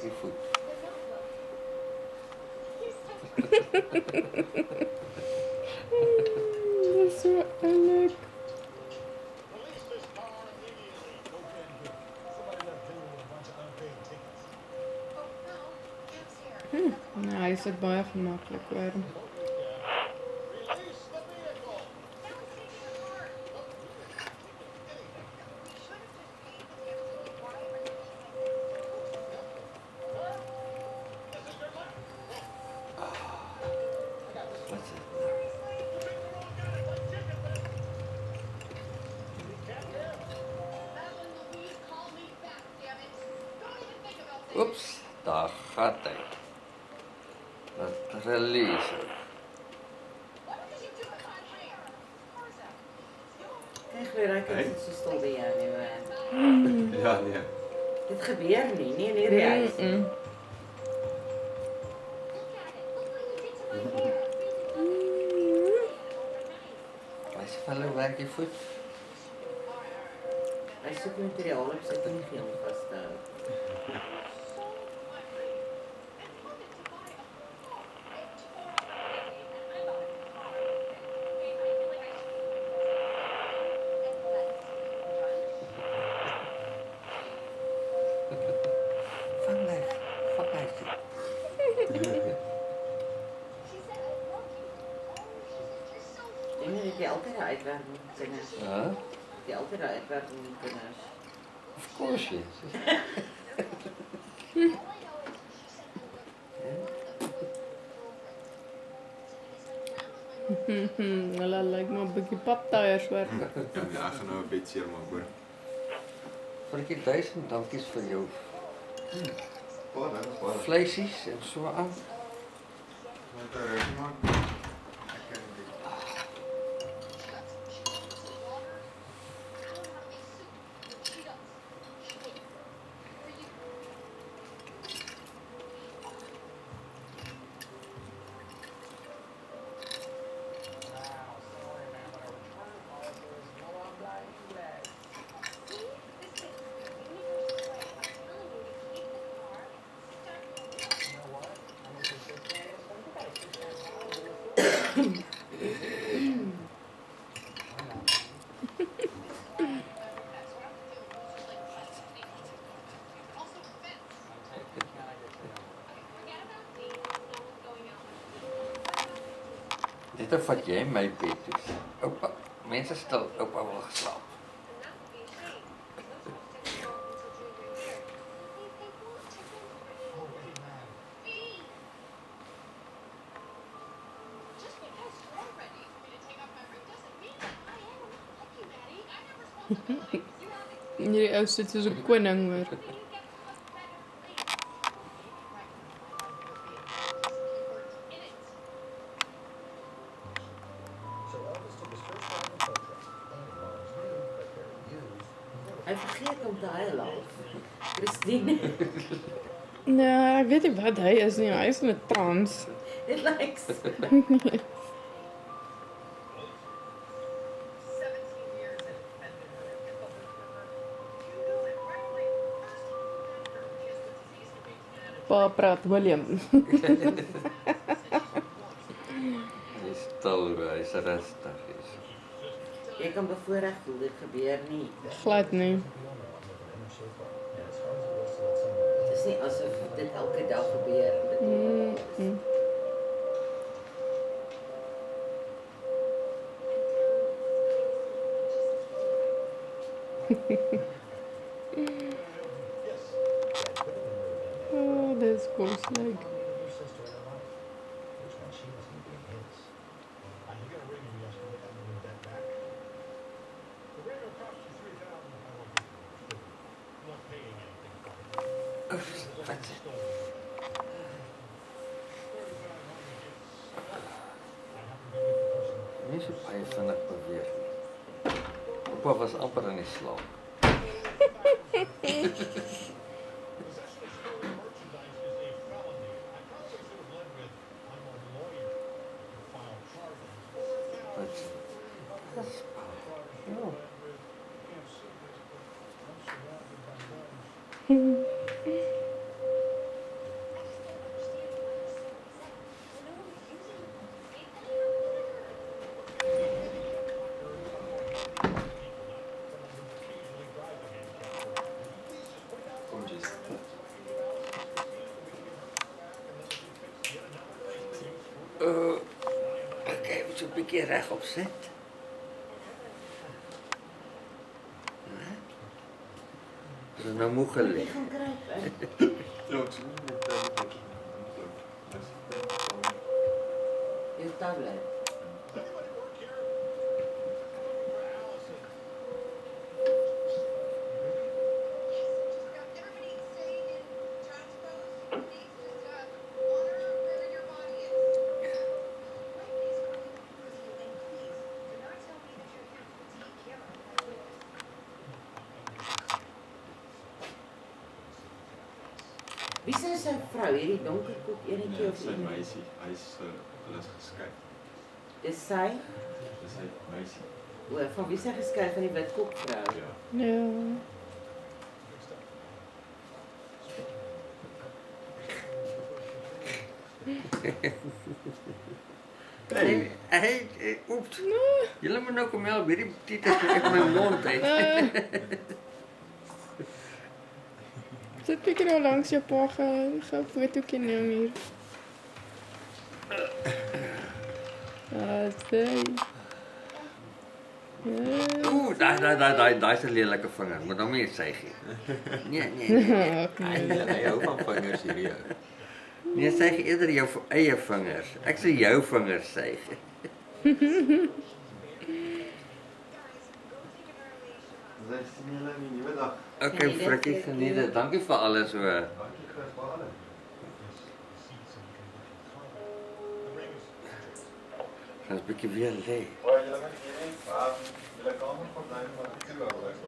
die voet. Dat is zo leuk. Nou, hij is het baie gemakkelijk hoor. Wat is dit nou? Oeps, daar gaat hy. Dat release. Kijk weer, hij kan het zo stil bij jou nu. Ja, nee. Dit gebeurt niet, nee, reis. Hy se vel werk die voet. Hij zoekt materiaal op, zet hem niet heel vast. Vang my. Ik denk dat je altijd uitwerken moet kunnen. Huh? Je altijd uitwerken moet kunnen. Of course yes. Hulle lyk maar 'n bietjie paptyres werk. Ja, nee, ek gaan nou 'n bed seermaak hoor. Frikkie, 1000 dankies vir jou Baie. vleisies en so aan. Wat reg maak. Dit of wat jy my bed toe. Oupa, mense stil, oupa wil geslaap. Hierdie ou sit soos 'n koning hoor. Hij vergeet om te huilen. Christine, Nee, ek weet nie wat hy is nie. Hy is in 'n trance. it likes. Pa praat William. Hy is stil, hy is rustig. Je kan bevoorrecht voelen, dit gebeurt niet. Glad nie. Het is niet alsof dit elke dag gebeurt. Oh, dis koslik. Wat is dit? Nie so baie vinnig beweeg nie. Oupa was amper in die slaap. Wat is dit? Ja. keer regop sit. Is dit nou moeg gelê? Jy gaan kruip, hè? Ja, ek sien nie met Jou tablet. Wie is sy vrou, hierdie donker kop enetjie of sy iemand? meisie. Hulle is geskei. Dis sy? Dis sy meisie. O, van wie sy geskei van die wit kop vrou? Ja. Ja. Hey, oeps. Julle moet nou kom help, hierdie titel uit my mond uit. Sit bietjie nou langs jou pa gaan 'n fotootjie neem hier. Sê. Ja. Oeh, daai is 'n lelike vinger. Moet hom nie sy gee. Nee. Hy hou van vingers hierdie ou. Nee, sy gee eerder jou eie vingers. Ek sê jou vingers sy. Dis sien julle in die nuwe dag. Okay, frikkie geniet dit. Dankie vir alles so. Dankie vir alles. Ons 'n bietjie weer lê. Julle moet hierdie julle kamer gordyn maar toe hou.